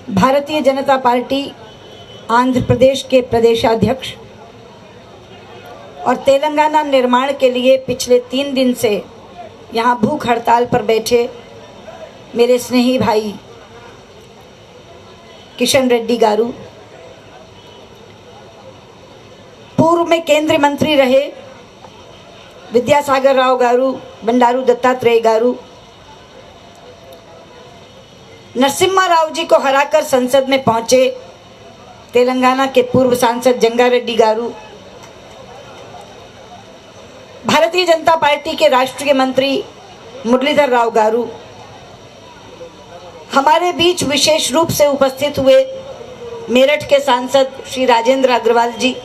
Bharatiya Janata party Andhra Pradesh के प्रदेशाध्यक्ष और तेलंगाना निर्माण के लिए पिछले 3 दिन से यहाँ भूख हड़ताल पर बैठे मेरे स्नेही भाई किशन रेड्डी गारू, पूर्व में केंद्रीय मंत्री रहे विद्यासागर राव गारू, बंडारू दत्तात्रेय गारू, नरसिम्हा राव जी को हराकर संसद में पहुंचे तेलंगाना के पूर्व सांसद जंगारेड्डी गारू, भारतीय जनता पार्टी के राष्ट्रीय मंत्री मुरलीधर राव गारू, हमारे बीच विशेष रूप से उपस्थित हुए मेरठ के सांसद श्री राजेंद्र अग्रवाल जी,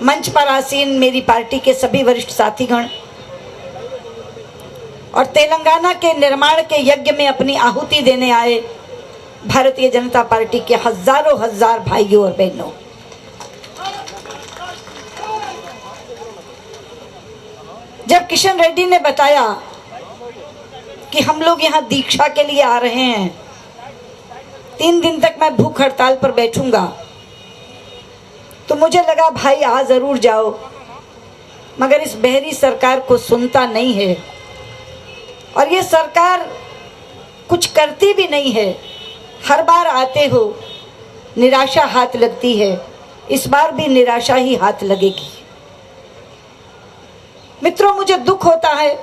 मंच पर आसीन मेरी पार्टी के सभी वरिष्ठ साथीगण और तेलंगाना के निर्माण के यज्ञ में अपनी आहुति देने आए भारतीय जनता पार्टी के हजारों हजार भाइयों और बहनों, जब किशन रेड्डी ने बताया कि हम लोग यहाँ दीक्षा के लिए आ रहे हैं, 3 दिन तक मैं भूख हड़ताल पर बैठूंगा, तो मुझे लगा भाई आ जरूर जाओ, मगर इस बहरी सरकार को सुनता नहीं है और ये सरकार कुछ करती भी नहीं है। हर बार आते हो निराशा हाथ लगती है, इस बार भी निराशा ही हाथ लगेगी। मित्रों, मुझे दुख होता है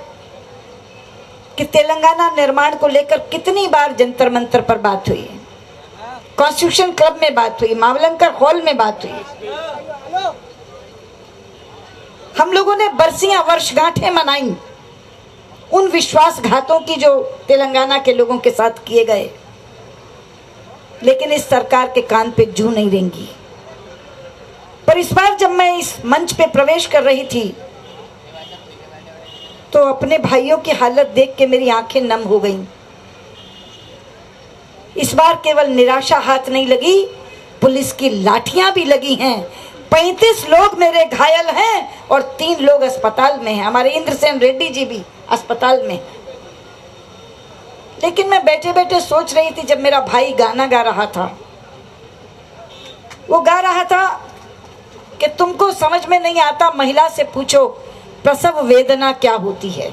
कि तेलंगाना निर्माण को लेकर कितनी बार जंतर मंतर पर बात हुई, कॉन्स्टिट्यूशन क्लब में बात हुई, मावलंकर हॉल में बात हुई, हम लोगों ने बरसियां वर्षगांठें मनाई उन विश्वासघातों की जो तेलंगाना के लोगों के साथ किए गए, लेकिन इस सरकार के कान पे जू नहीं रेंगी। पर इस बार जब मैं इस मंच पे प्रवेश कर रही थी तो अपने भाइयों की हालत देख के मेरी आंखें नम हो गईं। इस बार केवल निराशा हाथ नहीं लगी, पुलिस की लाठियां भी लगी हैं। 35 लोग मेरे घायल हैं और 3 लोग अस्पताल में हैं। हमारे इंद्रसेन रेड्डी जी भी अस्पताल में। लेकिन मैं बैठे बैठे सोच रही थी, जब मेरा भाई गाना गा रहा था, वो गा रहा था कि तुमको समझ में नहीं आता, महिला से पूछो प्रसव वेदना क्या होती है।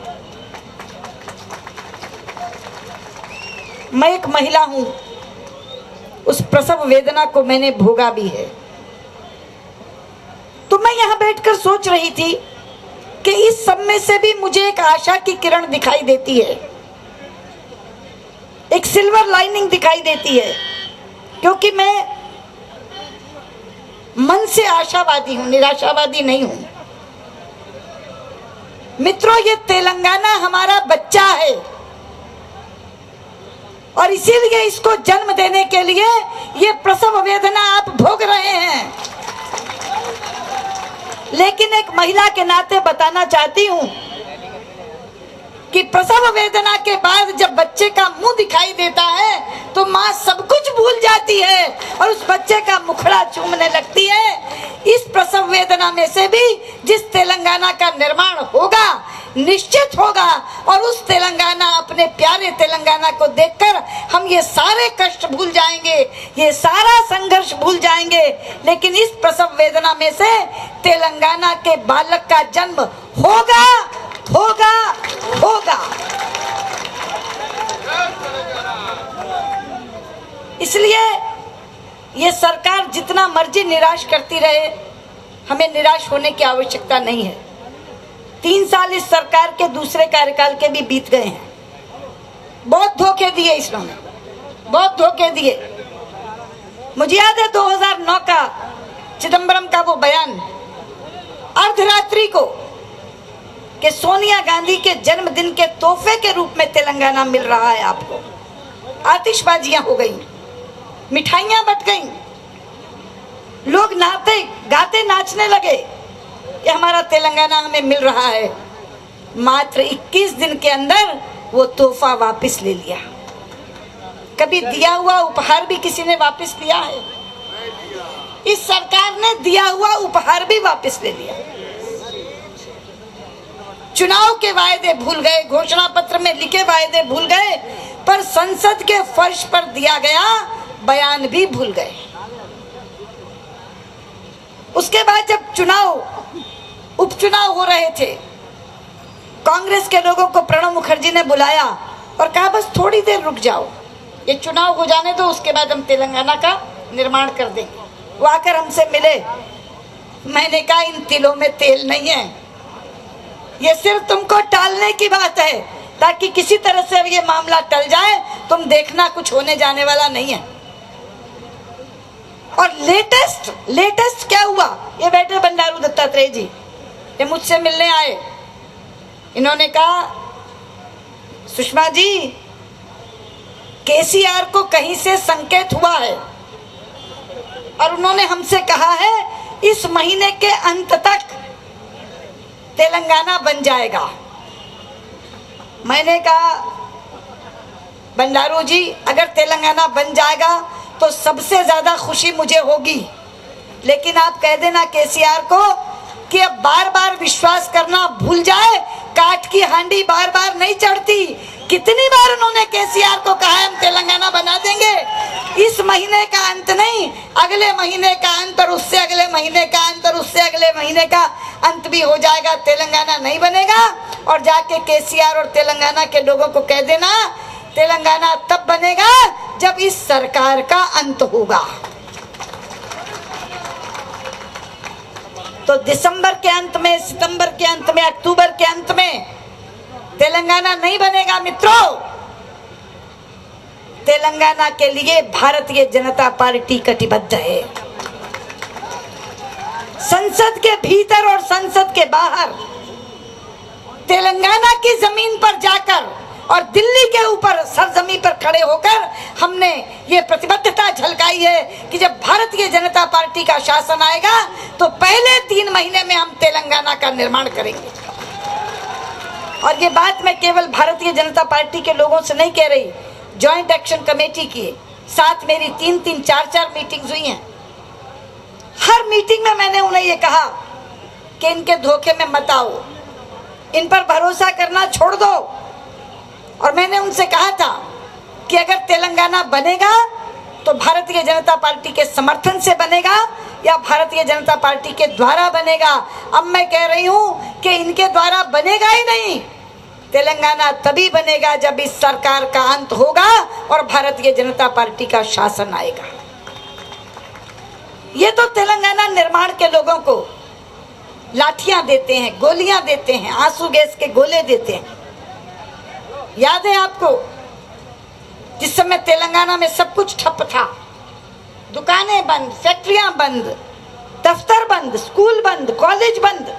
मैं एक महिला हूं, उस प्रसव वेदना को मैंने भोगा भी है। तो मैं यहां बैठकर सोच रही थी कि इस सब में से भी मुझे एक आशा की किरण दिखाई देती है, एक सिल्वर लाइनिंग दिखाई देती है, क्योंकि मैं मन से आशावादी हूं, निराशावादी नहीं हूं। मित्रों, ये तेलंगाना हमारा बच्चा है और इसीलिए इसको जन्म देने के लिए ये प्रसव वेदना आप भोग रहे हैं। लेकिन एक महिला के नाते बताना चाहती हूं कि प्रसव वेदना के बाद जब बच्चे का मुंह दिखाई देता है तो माँ सब कुछ भूल जाती है और उस बच्चे का मुखड़ा चूमने लगती है। इस प्रसव वेदना में से भी जिस तेलंगाना का निर्माण होगा, निश्चित होगा, और उस तेलंगाना, अपने प्यारे तेलंगाना को देखकर हम ये सारे कष्ट भूल जाएंगे, ये सारा संघर्ष भूल जाएंगे। लेकिन इस प्रसव वेदना में से तेलंगाना के बालक का जन्म होगा, होगा, होगा। इसलिए ये सरकार जितना मर्जी निराश करती रहे, हमें निराश होने की आवश्यकता नहीं है। 3 साल इस सरकार के दूसरे कार्यकाल के भी बीत गए हैं। बहुत धोखे दिए इसने, बहुत धोखे दिए। मुझे याद है 2009 का चिदंबरम का वो बयान अर्धरात्रि को कि सोनिया गांधी के जन्मदिन के तोहफे के रूप में तेलंगाना मिल रहा है आपको। आतिशबाजियां हो गई, मिठाइयां बट गई, लोग नाते गाते नाचने लगे कि हमारा तेलंगाना हमें मिल रहा है। मात्र 21 दिन के अंदर वो तोहफा वापस ले लिया। कभी दिया हुआ उपहार भी किसी ने वापस लिया है? इस सरकार ने दिया हुआ उपहार भी वापस ले लिया। चुनाव के वायदे भूल गए, घोषणा पत्र में लिखे वायदे भूल गए, पर संसद के फर्श पर दिया गया बयान भी भूल गए। उसके बाद जब उपचुनाव हो रहे थे, कांग्रेस के लोगों को प्रणब मुखर्जी ने बुलाया और कहा बस थोड़ी देर रुक जाओ, ये चुनाव हो जाने दो, उसके बाद हम तेलंगाना का निर्माण कर देंगे। वो आकर हमसे मिले। मैंने कहा इन तिलों में तेल नहीं है, ये सिर्फ तुमको टालने की बात है ताकि किसी तरह से ये मामला टल जाए। तुम देखना कुछ होने जाने वाला नहीं है। और लेटेस्ट क्या हुआ, ये बैठे बंडारू दत्तात्रेय जी, ये मुझसे मिलने आए। इन्होंने कहा सुषमा जी, केसीआर को कहीं से संकेत हुआ है और उन्होंने हमसे कहा है इस महीने के अंत तक तेलंगाना बन जाएगा। मैंने कहा बंडारू जी, अगर तेलंगाना बन जाएगा तो सबसे ज्यादा खुशी मुझे होगी, लेकिन आप कह देना केसीआर को कि अब बार बार विश्वास करना भूल जाए, काठ की हांडी बार बार नहीं चढ़ती। कितनी बार उन्होंने केसीआर को कहा हम तेलंगाना बना देंगे, इस महीने का अंत नहीं, अगले महीने का अंत और उससे अगले महीने का अंत और उससे अगले महीने का अंत भी हो जाएगा, तेलंगाना नहीं बनेगा। और जाके केसीआर और तेलंगाना के लोगों को कह देना तेलंगाना तब बनेगा जब इस सरकार का अंत होगा। तो दिसंबर के अंत में, सितंबर के अंत में, अक्टूबर के अंत में तेलंगाना नहीं बनेगा मित्रों। तेलंगाना के लिए भारतीय जनता पार्टी कटिबद्ध है। संसद के भीतर और संसद के बाहर, तेलंगाना की जमीन पर जाकर और दिल्ली के ऊपर सरजमी पर खड़े होकर हमने ये प्रतिबद्धता झलकाई है कि जब भारतीय जनता पार्टी का शासन आएगा तो पहले 3 महीने में हम तेलंगाना का निर्माण करेंगे। और ये बात मैं केवल भारतीय जनता पार्टी के लोगों से नहीं कह रही, जॉइंट एक्शन कमेटी की साथ मेरी 3-3, 4-4 मीटिंग्स हुई हैं। हर मीटिंग में मैंने उन्हें ये कहा कि इनके धोखे में मत आओ, इन पर भरोसा करना छोड़ दो। और मैंने उनसे कहा था कि अगर तेलंगाना बनेगा तो भारतीय जनता पार्टी के समर्थन से बनेगा या भारतीय जनता पार्टी के द्वारा बनेगा। अब मैं कह रही हूं कि इनके द्वारा बनेगा ही नहीं, तेलंगाना तभी बनेगा जब इस सरकार का अंत होगा और भारतीय जनता पार्टी का शासन आएगा। ये तो तेलंगाना निर्माण के लोगों को लाठियां देते हैं, गोलियां देते हैं, आंसू गैस के गोले देते हैं। याद है आपको जिस समय तेलंगाना में सब कुछ ठप था, दुकानें बंद, फैक्ट्रियां बंद, दफ्तर बंद, स्कूल बंद, कॉलेज बंद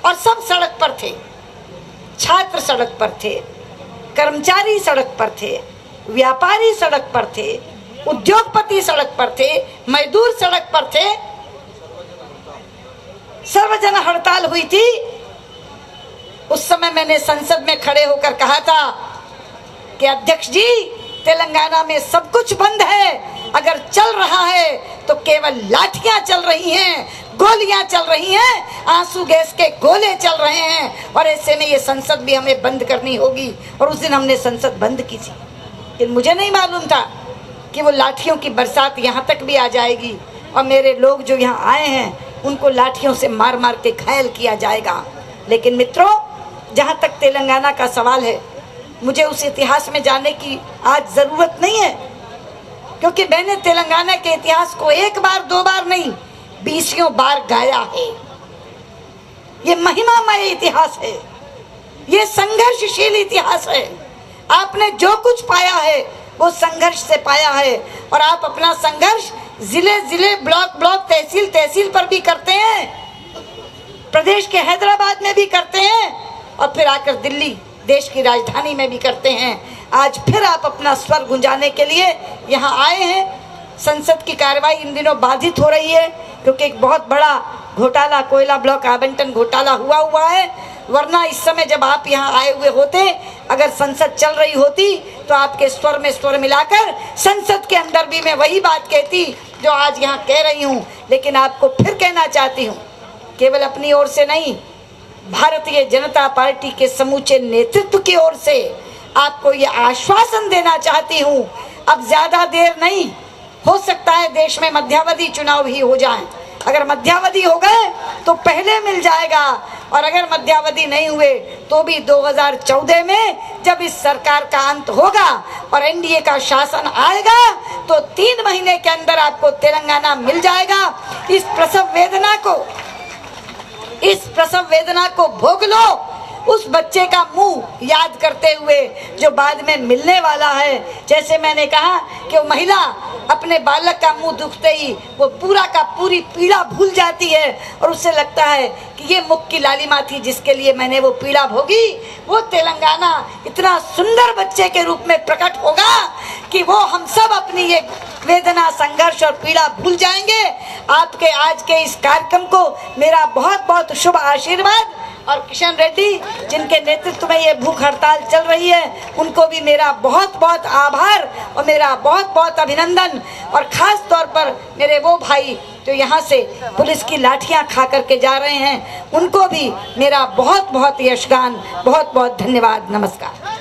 और सब सड़क पर थे। छात्र सड़क पर थे, कर्मचारी सड़क पर थे, व्यापारी सड़क पर थे, उद्योगपति सड़क पर थे, मजदूर सड़क पर थे। सर्वजन हड़ताल हुई थी। उस समय मैंने संसद में खड़े होकर कहा था कि अध्यक्ष जी, तेलंगाना में सब कुछ बंद है, अगर चल रहा है तो केवल लाठियां चल रही हैं, गोलियां चल रही हैं, आंसू गैस के गोले चल रहे हैं और ऐसे में ये संसद भी हमें बंद करनी होगी। और उस दिन हमने संसद बंद की थी, लेकिन मुझे नहीं मालूम था कि वो लाठियों की बरसात यहाँ तक भी आ जाएगी और मेरे लोग जो यहाँ आए हैं उनको लाठियों से मार मार के घायल किया जाएगा। लेकिन मित्रों, जहाँ तक तेलंगाना का सवाल है, मुझे उस इतिहास में जाने की आज जरूरत नहीं है, क्योंकि मैंने तेलंगाना के इतिहास को 1 बार 2 बार नहीं 20 बार गाया है। ये महिमामय इतिहास है, ये संघर्षशील इतिहास है। आपने जो कुछ पाया है वो संघर्ष से पाया है और आप अपना संघर्ष जिले जिले, ब्लॉक ब्लॉक, तहसील तहसील पर भी करते हैं, प्रदेश के हैदराबाद में भी करते हैं और फिर आकर दिल्ली देश की राजधानी में भी करते हैं। आज फिर आप अपना स्वर गुंजाने के लिए यहाँ आए हैं। संसद की कार्रवाई इन दिनों बाधित हो रही है क्योंकि एक बहुत बड़ा घोटाला, कोयला ब्लॉक आवंटन घोटाला हुआ है। वरना इस समय जब आप यहाँ आए हुए होते, अगर संसद चल रही होती तो आपके स्वर में स्वर मिलाकर संसद के अंदर भी मैं वही बात कहती जो आज यहाँ कह रही हूँ। लेकिन आपको फिर कहना चाहती हूँ, केवल अपनी ओर से नहीं, भारतीय जनता पार्टी के समूचे नेतृत्व की ओर से आपको ये आश्वासन देना चाहती हूँ, अब ज्यादा देर नहीं, हो सकता है देश में मध्यावधि चुनाव ही हो जाएं। अगर मध्यावधि हो गए तो पहले मिल जाएगा, और अगर मध्यावधि नहीं हुए तो भी 2014 में जब इस सरकार का अंत होगा और एनडीए का शासन आएगा तो 3 महीने के अंदर आपको तेलंगाना मिल जाएगा। इस प्रसव वेदना को भोग लो, उस बच्चे का मुंह याद करते हुए जो बाद में मिलने वाला है। जैसे मैंने कहा कि वो महिला अपने बालक का मुंह दुखते ही वो पूरा का पूरी पीड़ा भूल जाती है और उससे लगता है कि ये मुख की लालिमा थी जिसके लिए मैंने वो पीड़ा भोगी। वो तेलंगाना इतना सुंदर बच्चे के रूप में प्रकट होगा कि वो हम सब अपनी ये वेदना, संघर्ष और पीड़ा भूल जाएंगे। आपके आज के इस कार्यक्रम को मेरा बहुत बहुत शुभ आशीर्वाद, और किशन रेड्डी जिनके नेतृत्व में ये भूख हड़ताल चल रही है उनको भी मेरा बहुत बहुत आभार और मेरा बहुत बहुत अभिनंदन। और खास तौर पर मेरे वो भाई जो यहाँ से पुलिस की लाठियाँ खा करके जा रहे हैं उनको भी मेरा बहुत बहुत यशगान, बहुत बहुत धन्यवाद। नमस्कार।